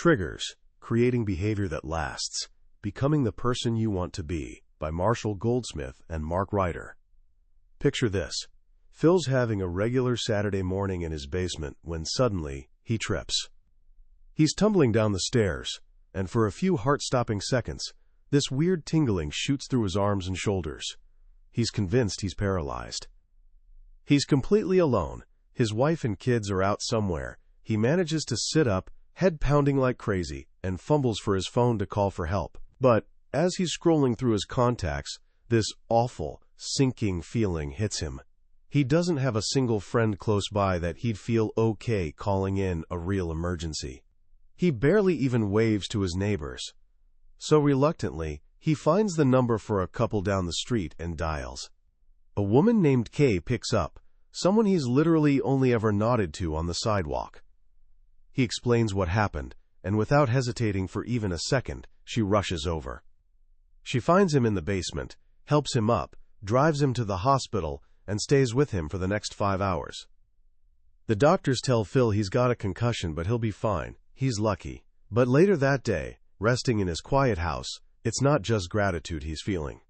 Triggers, Creating Behavior That Lasts, Becoming the Person You Want to Be, by Marshall Goldsmith and Mark Ryder. Picture this. Phil's having a regular Saturday morning in his basement when suddenly he trips. He's tumbling down the stairs, and for a few heart-stopping seconds, this weird tingling shoots through his arms and shoulders. He's convinced he's paralyzed. He's completely alone. His wife and kids are out somewhere. He manages to sit up, head pounding like crazy, and fumbles for his phone to call for help. But as he's scrolling through his contacts, this awful, sinking feeling hits him. He doesn't have a single friend close by that he'd feel okay calling in a real emergency. He barely even waves to his neighbors. So reluctantly, he finds the number for a couple down the street and dials. A woman named Kay picks up, someone he's literally only ever nodded to on the sidewalk. He explains what happened, and without hesitating for even a second, she rushes over. She finds him in the basement, helps him up, drives him to the hospital, and stays with him for the next 5 hours. The doctors tell Phil he's got a concussion, but he'll be fine. He's lucky. But later that day, resting in his quiet house, it's not just gratitude he's feeling.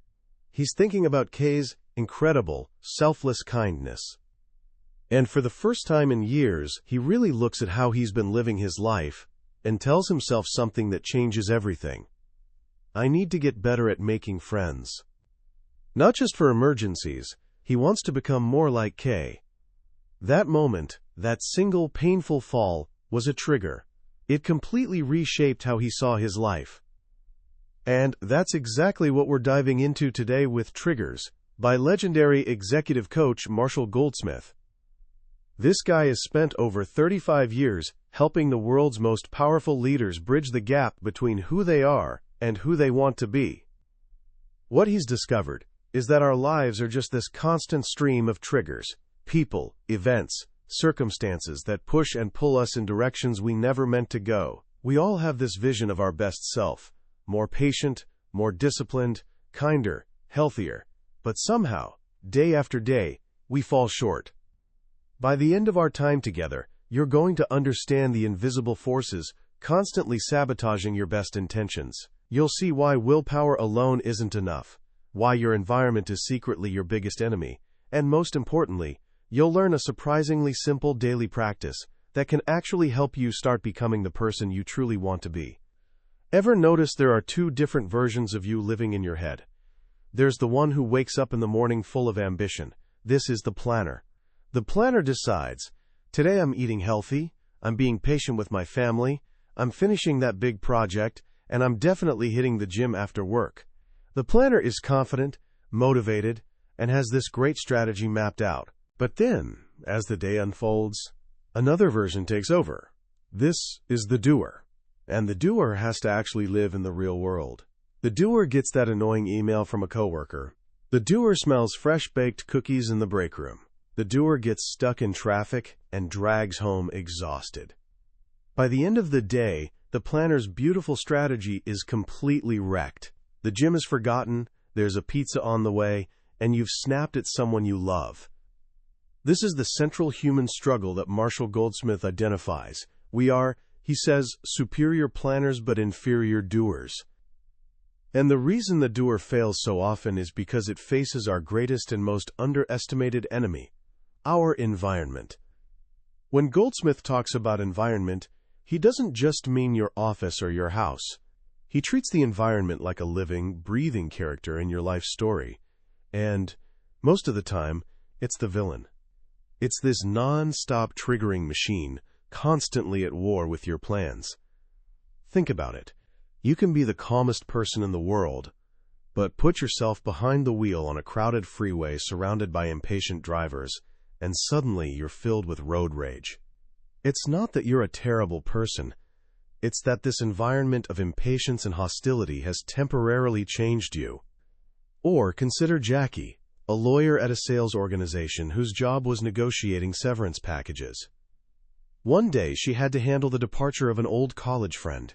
He's thinking about Kay's incredible, selfless kindness. And for the first time in years, he really looks at how he's been living his life and tells himself something that changes everything. I need to get better at making friends. Not just for emergencies, he wants to become more like Kay. That moment, that single painful fall, was a trigger. It completely reshaped how he saw his life. And that's exactly what we're diving into today with Triggers, by legendary executive coach Marshall Goldsmith. This guy has spent over 35 years helping the world's most powerful leaders bridge the gap between who they are and who they want to be. What he's discovered is that our lives are just this constant stream of triggers, people, events, circumstances that push and pull us in directions we never meant to go. We all have this vision of our best self, more patient, more disciplined, kinder, healthier, but somehow, day after day, we fall short. By the end of our time together, you're going to understand the invisible forces constantly sabotaging your best intentions. You'll see why willpower alone isn't enough, why your environment is secretly your biggest enemy, and most importantly, you'll learn a surprisingly simple daily practice that can actually help you start becoming the person you truly want to be. Ever notice there are two different versions of you living in your head? There's the one who wakes up in the morning full of ambition. This is the planner. The planner decides, today I'm eating healthy, I'm being patient with my family, I'm finishing that big project, and I'm definitely hitting the gym after work. The planner is confident, motivated, and has this great strategy mapped out. But then, as the day unfolds, another version takes over. This is the doer. And the doer has to actually live in the real world. The doer gets that annoying email from a coworker. The doer smells fresh-baked cookies in the break room. The doer gets stuck in traffic and drags home exhausted. By the end of the day, the planner's beautiful strategy is completely wrecked. The gym is forgotten, there's a pizza on the way, and you've snapped at someone you love. This is the central human struggle that Marshall Goldsmith identifies. We are, he says, superior planners but inferior doers. And the reason the doer fails so often is because it faces our greatest and most underestimated enemy, our environment. When Goldsmith talks about environment, he doesn't just mean your office or your house. He treats the environment like a living, breathing character in your life story. And, most of the time, it's the villain. It's this non-stop triggering machine, constantly at war with your plans. Think about it. You can be the calmest person in the world, but put yourself behind the wheel on a crowded freeway surrounded by impatient drivers, and suddenly you're filled with road rage. It's not that you're a terrible person. It's that this environment of impatience and hostility has temporarily changed you. Or consider Jackie, a lawyer at a sales organization whose job was negotiating severance packages. One day she had to handle the departure of an old college friend.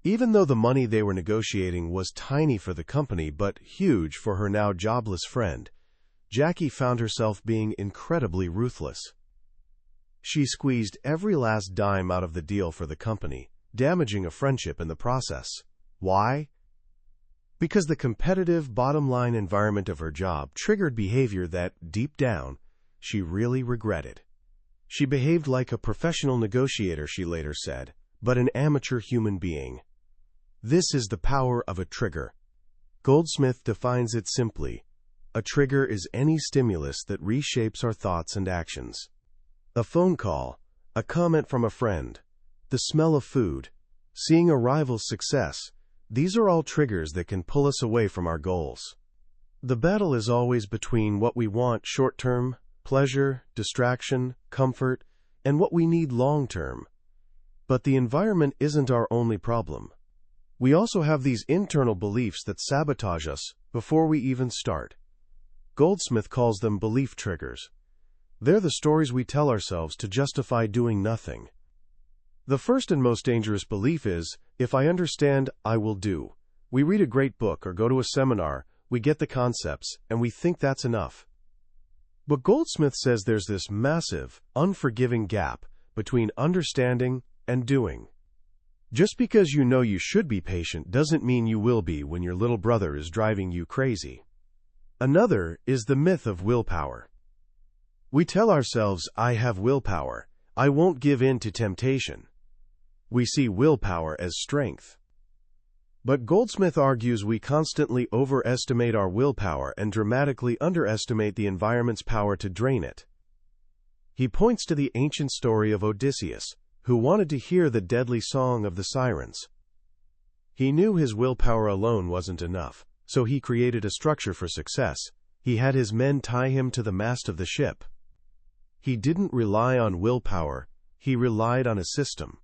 Even though the money they were negotiating was tiny for the company but huge for her now jobless friend, Jackie found herself being incredibly ruthless. She squeezed every last dime out of the deal for the company, damaging a friendship in the process. Why? Because the competitive bottom-line environment of her job triggered behavior that, deep down, she really regretted. She behaved like a professional negotiator, she later said, but an amateur human being. This is the power of a trigger. Goldsmith defines it simply. A trigger is any stimulus that reshapes our thoughts and actions. A phone call, a comment from a friend, the smell of food, seeing a rival's success, these are all triggers that can pull us away from our goals. The battle is always between what we want short-term, pleasure, distraction, comfort, and what we need long-term. But the environment isn't our only problem. We also have these internal beliefs that sabotage us before we even start. Goldsmith calls them belief triggers. They're the stories we tell ourselves to justify doing nothing. The first and most dangerous belief is, if I understand, I will do. We read a great book or go to a seminar, we get the concepts, and we think that's enough. But Goldsmith says there's this massive, unforgiving gap between understanding and doing. Just because you know you should be patient doesn't mean you will be when your little brother is driving you crazy. Another is the myth of willpower. We tell ourselves, I have willpower. I won't give in to temptation. We see willpower as strength. But Goldsmith argues we constantly overestimate our willpower and dramatically underestimate the environment's power to drain it. He points to the ancient story of Odysseus, who wanted to hear the deadly song of the sirens. He knew his willpower alone wasn't enough, so he created a structure for success. He had his men tie him to the mast of the ship. He didn't rely on willpower, he relied on a system.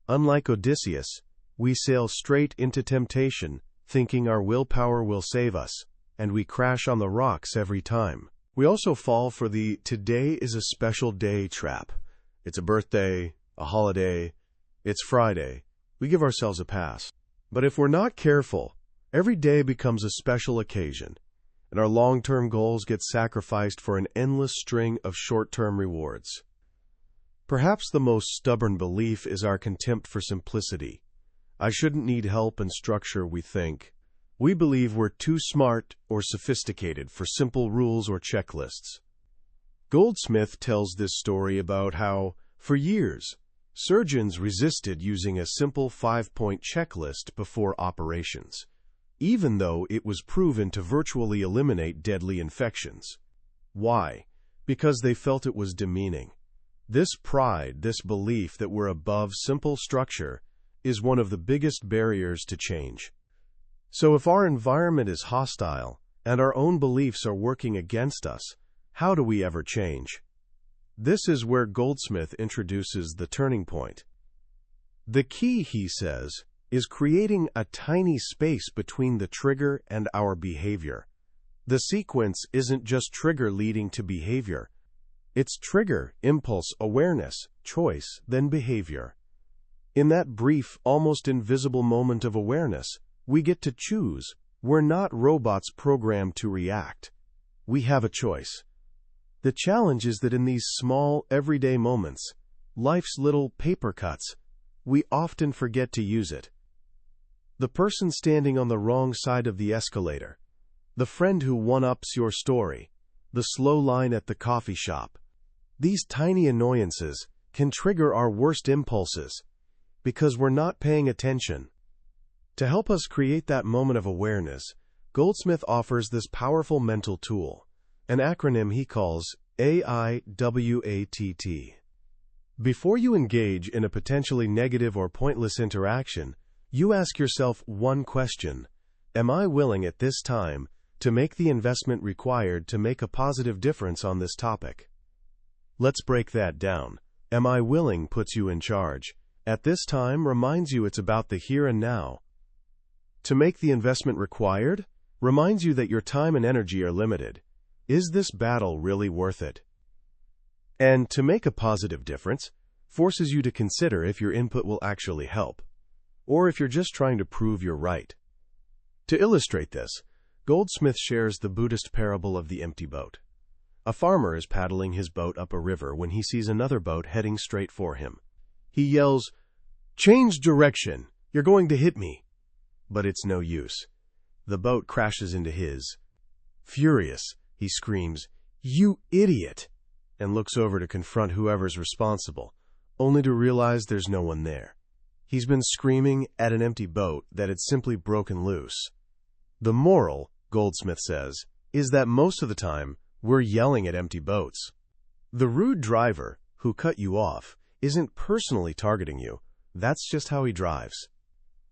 Unlike Odysseus, we sail straight into temptation, thinking our willpower will save us, and we crash on the rocks every time. We also fall for the "today is a special day" trap. It's a birthday, a holiday, it's Friday. We give ourselves a pass. But if we're not careful, every day becomes a special occasion, and our long-term goals get sacrificed for an endless string of short-term rewards. Perhaps the most stubborn belief is our contempt for simplicity. I shouldn't need help and structure, we think. We believe we're too smart or sophisticated for simple rules or checklists. Goldsmith tells this story about how, for years, surgeons resisted using a simple 5-point checklist before operations, even though it was proven to virtually eliminate deadly infections. Why? Because they felt it was demeaning. This pride, this belief that we're above simple structure, is one of the biggest barriers to change. So if our environment is hostile and our own beliefs are working against us, how do we ever change? This is where Goldsmith introduces the turning point. The key, he says, is creating a tiny space between the trigger and our behavior. The sequence isn't just trigger leading to behavior. It's trigger, impulse, awareness, choice, then behavior. In that brief, almost invisible moment of awareness, we get to choose. We're not robots programmed to react. We have a choice. The challenge is that in these small, everyday moments, life's little paper cuts, we often forget to use it. The person standing on the wrong side of the escalator, the friend who one-ups your story, the slow line at the coffee shop. These tiny annoyances can trigger our worst impulses because we're not paying attention. To help us create that moment of awareness, Goldsmith offers this powerful mental tool, an acronym he calls AIWATT. Before you engage in a potentially negative or pointless interaction, you ask yourself one question: am I willing at this time to make the investment required to make a positive difference on this topic? Let's break that down. Am I willing puts you in charge. At this time reminds you it's about the here and now. To make the investment required reminds you that your time and energy are limited. Is this battle really worth it? And to make a positive difference forces you to consider if your input will actually help, or if you're just trying to prove you're right. To illustrate this, Goldsmith shares the Buddhist parable of the empty boat. A farmer is paddling his boat up a river when he sees another boat heading straight for him. He yells, "Change direction. You're going to hit me." But it's no use. The boat crashes into his. Furious, he screams, "You idiot!" and looks over to confront whoever's responsible, only to realize there's no one there. He's been screaming at an empty boat that had simply broken loose. The moral, Goldsmith says, is that most of the time, we're yelling at empty boats. The rude driver who cut you off isn't personally targeting you. That's just how he drives.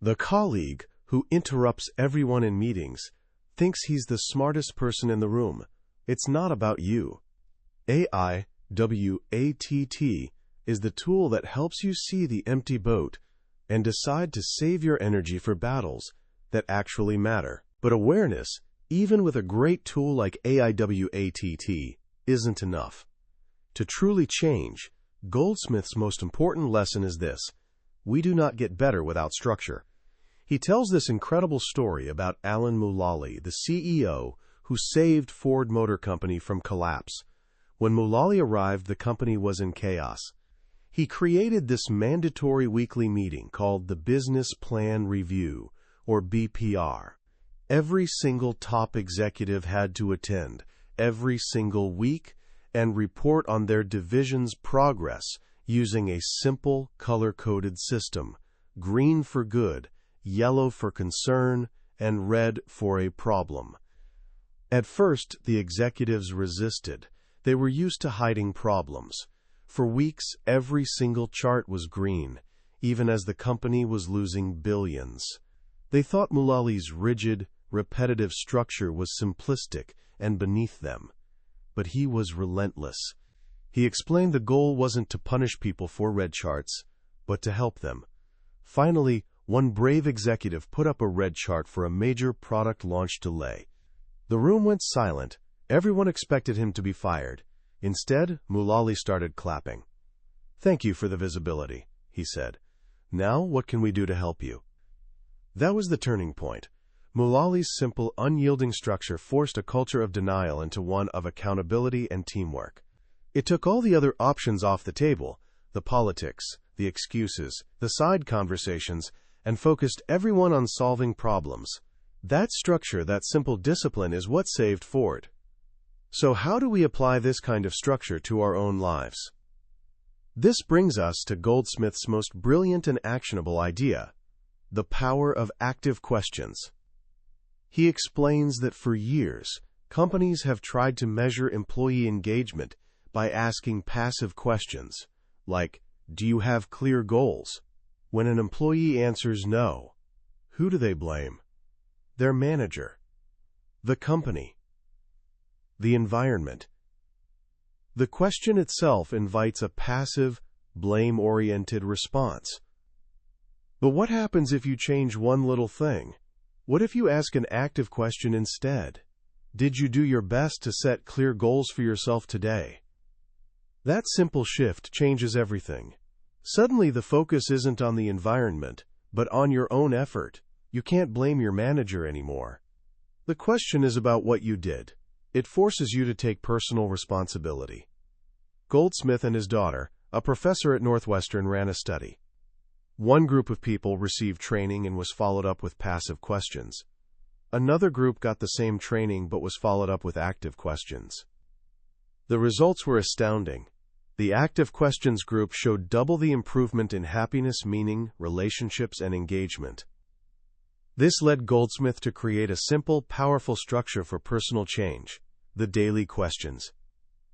The colleague who interrupts everyone in meetings thinks he's the smartest person in the room. It's not about you. AIWATT is the tool that helps you see the empty boat and decide to save your energy for battles that actually matter. But awareness, even with a great tool like AIWATT, isn't enough. To truly change, Goldsmith's most important lesson is this: we do not get better without structure. He tells this incredible story about Alan Mulally, the CEO who saved Ford Motor Company from collapse. When Mulally arrived, the company was in chaos. He created this mandatory weekly meeting called the Business Plan Review, or BPR. Every single top executive had to attend every single week and report on their division's progress using a simple color-coded system: green for good, yellow for concern, and red for a problem. At first, the executives resisted. They were used to hiding problems. For weeks, every single chart was green, even as the company was losing billions. They thought Mulally's rigid, repetitive structure was simplistic and beneath them. But he was relentless. He explained the goal wasn't to punish people for red charts, but to help them. Finally, one brave executive put up a red chart for a major product launch delay. The room went silent. Everyone expected him to be fired. Instead, Mulally started clapping. "Thank you for the visibility," he said. "Now, what can we do to help you?" That was the turning point. Mulally's simple, unyielding structure forced a culture of denial into one of accountability and teamwork. It took all the other options off the table, the politics, the excuses, the side conversations, and focused everyone on solving problems. That structure, that simple discipline, is what saved Ford. So how do we apply this kind of structure to our own lives? This brings us to Goldsmith's most brilliant and actionable idea: the power of active questions. He explains that for years, companies have tried to measure employee engagement by asking passive questions, like, "Do you have clear goals?" When an employee answers no, who do they blame? Their manager, the company, the environment. The question itself invites a passive, blame-oriented response. But what happens if you change one little thing? What if you ask an active question instead? Did you do your best to set clear goals for yourself today? That simple shift changes everything. Suddenly the focus isn't on the environment, but on your own effort. You can't blame your manager anymore. The question is about what you did. It forces you to take personal responsibility. Goldsmith and his daughter, a professor at Northwestern, ran a study. One group of people received training and was followed up with passive questions. Another group got the same training but was followed up with active questions. The results were astounding. The active questions group showed double the improvement in happiness, meaning, relationships, and engagement. This led Goldsmith to create a simple, powerful structure for personal change: the daily questions.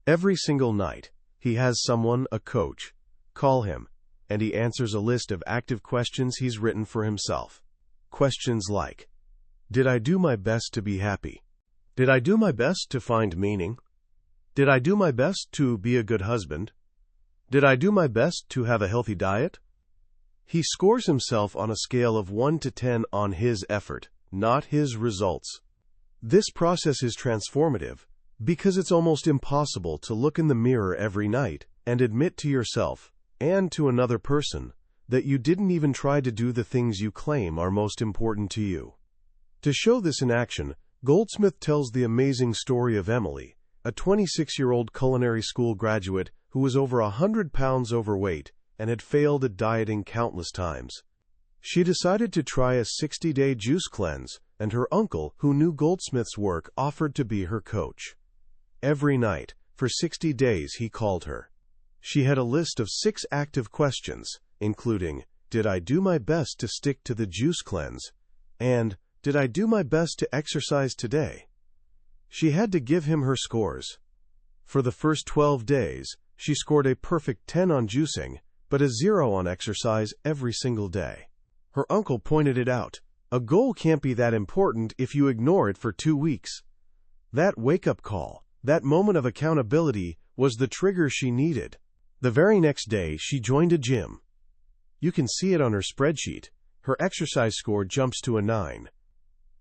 Every single night, he has someone, a coach, call him, and he answers a list of active questions he's written for himself. Questions like, did I do my best to be happy? Did I do my best to find meaning? Did I do my best to be a good husband? Did I do my best to have a healthy diet? He scores himself on a scale of 1 to 10 on his effort, not his results. This process is transformative because it's almost impossible to look in the mirror every night and admit to yourself and to another person that you didn't even try to do the things you claim are most important to you. To show this in action, Goldsmith tells the amazing story of Emily, a 26-year-old culinary school graduate who was over 100 pounds overweight and had failed at dieting countless times. She decided to try a 60-day juice cleanse, and her uncle, who knew Goldsmith's work, offered to be her coach. Every night, for 60 days, he called her. She had a list of 6 active questions, including, "Did I do my best to stick to the juice cleanse?" and "Did I do my best to exercise today?" She had to give him her scores. For the first 12 days, she scored a perfect 10 on juicing, but a 0 on exercise every single day. Her uncle pointed it out. A goal can't be that important if you ignore it for 2 weeks. That wake-up call, that moment of accountability, was the trigger she needed. The very next day, she joined a gym. You can see it on her spreadsheet. Her exercise score jumps to a 9.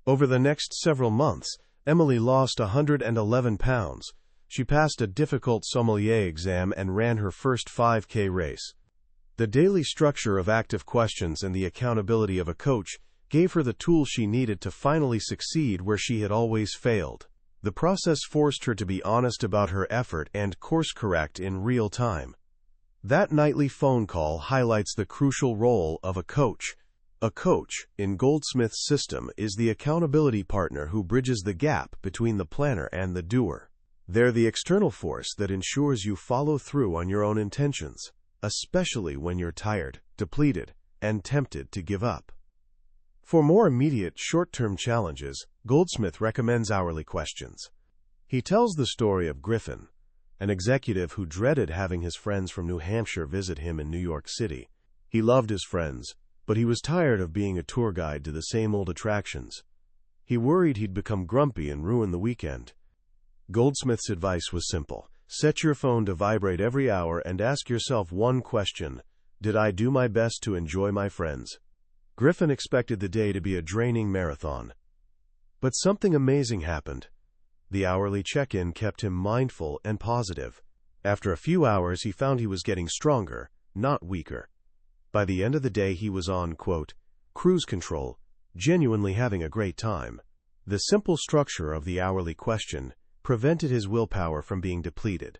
Over the next several months, Emily lost 111 pounds. She passed a difficult sommelier exam and ran her first 5K race. The daily structure of active questions and the accountability of a coach gave her the tools she needed to finally succeed where she had always failed. The process forced her to be honest about her effort and course-correct in real time. That nightly phone call highlights the crucial role of a coach. A coach, in Goldsmith's system, is the accountability partner who bridges the gap between the planner and the doer. They're the external force that ensures you follow through on your own intentions, especially when you're tired, depleted, and tempted to give up. For more immediate, short-term challenges, Goldsmith recommends hourly questions. He tells the story of Griffin, an executive who dreaded having his friends from New Hampshire visit him in New York City. He loved his friends, but he was tired of being a tour guide to the same old attractions. He worried he'd become grumpy and ruin the weekend. Goldsmith's advice was simple. Set your phone to vibrate every hour and ask yourself one question: did I do my best to enjoy my friends? Griffin expected the day to be a draining marathon. But something amazing happened. The hourly check-in kept him mindful and positive. After a few hours, he found he was getting stronger, not weaker. By the end of the day, he was on, quote, cruise control, genuinely having a great time. The simple structure of the hourly question prevented his willpower from being depleted.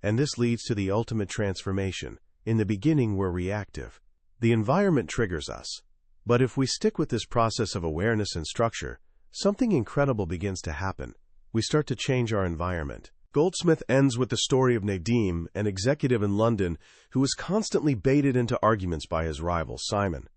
And this leads to the ultimate transformation. In the beginning, we're reactive. The environment triggers us. But if we stick with this process of awareness and structure, something incredible begins to happen. We start to change our environment. Goldsmith ends with the story of Nadim, an executive in London who was constantly baited into arguments by his rival, Simon.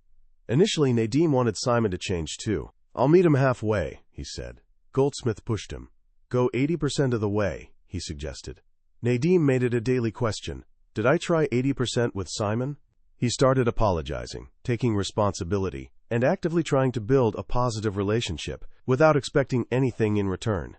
Initially, Nadim wanted Simon to change too. "I'll meet him halfway," he said. Goldsmith pushed him. "Go 80% of the way," he suggested. Nadim made it a daily question. "Did I try 80% with Simon?" He started apologizing, taking responsibility, and actively trying to build a positive relationship without expecting anything in return.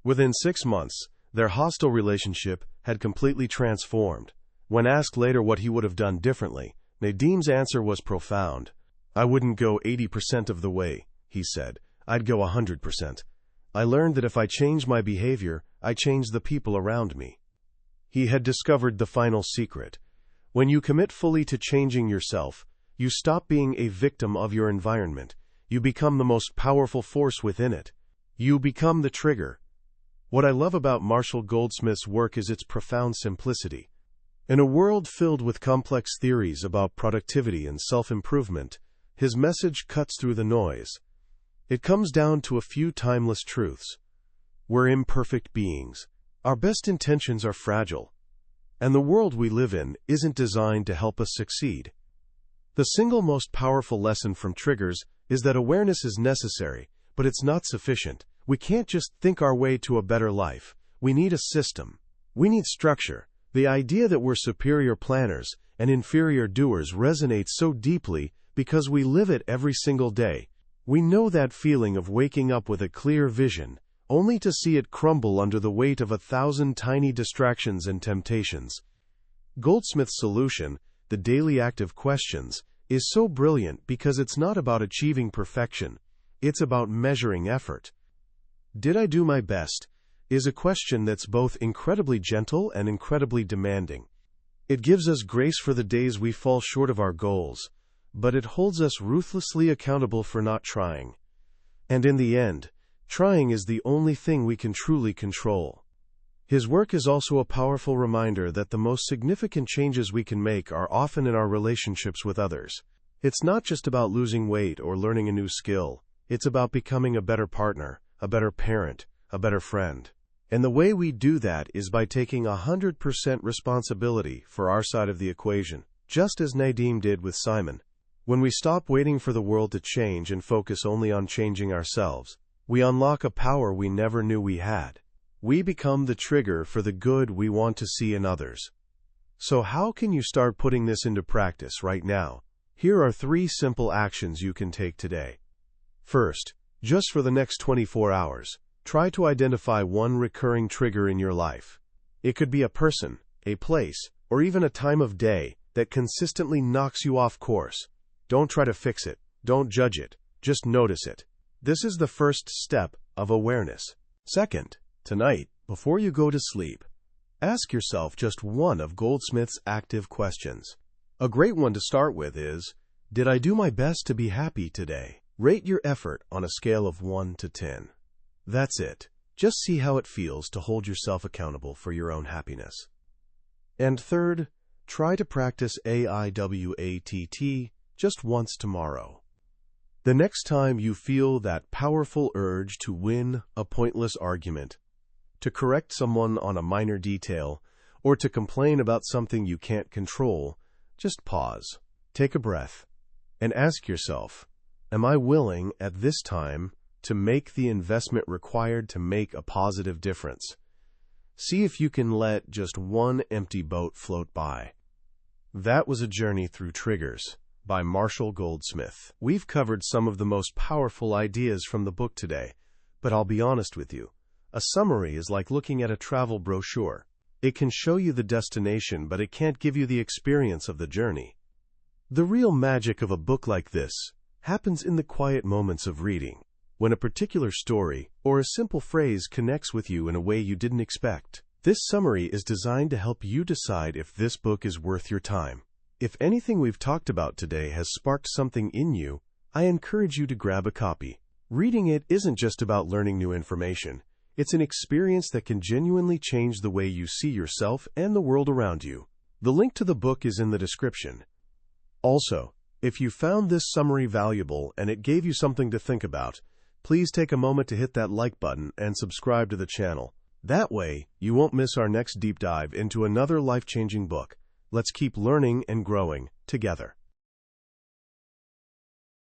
Within 6 months, their hostile relationship had completely transformed. When asked later what he would have done differently, Nadim's answer was profound. "I wouldn't go 80% of the way," he said. "I'd go 100%. I learned that if I change my behavior, I change the people around me." He had discovered the final secret. When you commit fully to changing yourself, you stop being a victim of your environment. You become the most powerful force within it. You become the trigger. What I love about Marshall Goldsmith's work is its profound simplicity. In a world filled with complex theories about productivity and self-improvement, his message cuts through the noise. It comes down to a few timeless truths. We're imperfect beings. Our best intentions are fragile. And the world we live in isn't designed to help us succeed. The single most powerful lesson from triggers is that awareness is necessary, but it's not sufficient. We can't just think our way to a better life. We need a system. We need structure. The idea that we're superior planners and inferior doers resonates so deeply because we live it every single day. We know that feeling of waking up with a clear vision, only to see it crumble under the weight of 1,000 tiny distractions and temptations. Goldsmith's solution, the daily active questions, is so brilliant because it's not about achieving perfection. It's about measuring effort. "Did I do my best?" is a question that's both incredibly gentle and incredibly demanding. It gives us grace for the days we fall short of our goals, but it holds us ruthlessly accountable for not trying. And in the end, trying is the only thing we can truly control. His work is also a powerful reminder that the most significant changes we can make are often in our relationships with others. It's not just about losing weight or learning a new skill. It's about becoming a better partner, a better parent, a better friend. And the way we do that is by taking 100% responsibility for our side of the equation, just as Nadim did with Simon. When we stop waiting for the world to change and focus only on changing ourselves, we unlock a power we never knew we had. We become the trigger for the good we want to see in others. So how can you start putting this into practice right now? Here are 3 simple actions you can take today. First, just for the next 24 hours, try to identify one recurring trigger in your life. It could be a person, a place, or even a time of day that consistently knocks you off course. Don't try to fix it. Don't judge it. Just notice it. This is the first step of awareness. Second, tonight, before you go to sleep, ask yourself just one of Goldsmith's active questions. A great one to start with is, did I do my best to be happy today? Rate your effort on a scale of 1 to 10. That's it. Just see how it feels to hold yourself accountable for your own happiness. And third, try to practice AIWATT just once tomorrow. The next time you feel that powerful urge to win a pointless argument, to correct someone on a minor detail, or to complain about something you can't control, just pause, take a breath, and ask yourself, am I willing at this time to make the investment required to make a positive difference? See if you can let just one empty boat float by. That was A Journey Through Triggers by Marshall Goldsmith. We've covered some of the most powerful ideas from the book today, but I'll be honest with you. A summary is like looking at a travel brochure. It can show you the destination, but it can't give you the experience of the journey. The real magic of a book like this happens in the quiet moments of reading, when a particular story or a simple phrase connects with you in a way you didn't expect. This summary is designed to help you decide if this book is worth your time. If anything we've talked about today has sparked something in you, I encourage you to grab a copy. Reading it isn't just about learning new information. It's an experience that can genuinely change the way you see yourself and the world around you. The link to the book is in the description. Also, if you found this summary valuable and it gave you something to think about, please take a moment to hit that like button and subscribe to the channel. That way, you won't miss our next deep dive into another life-changing book. Let's keep learning and growing together.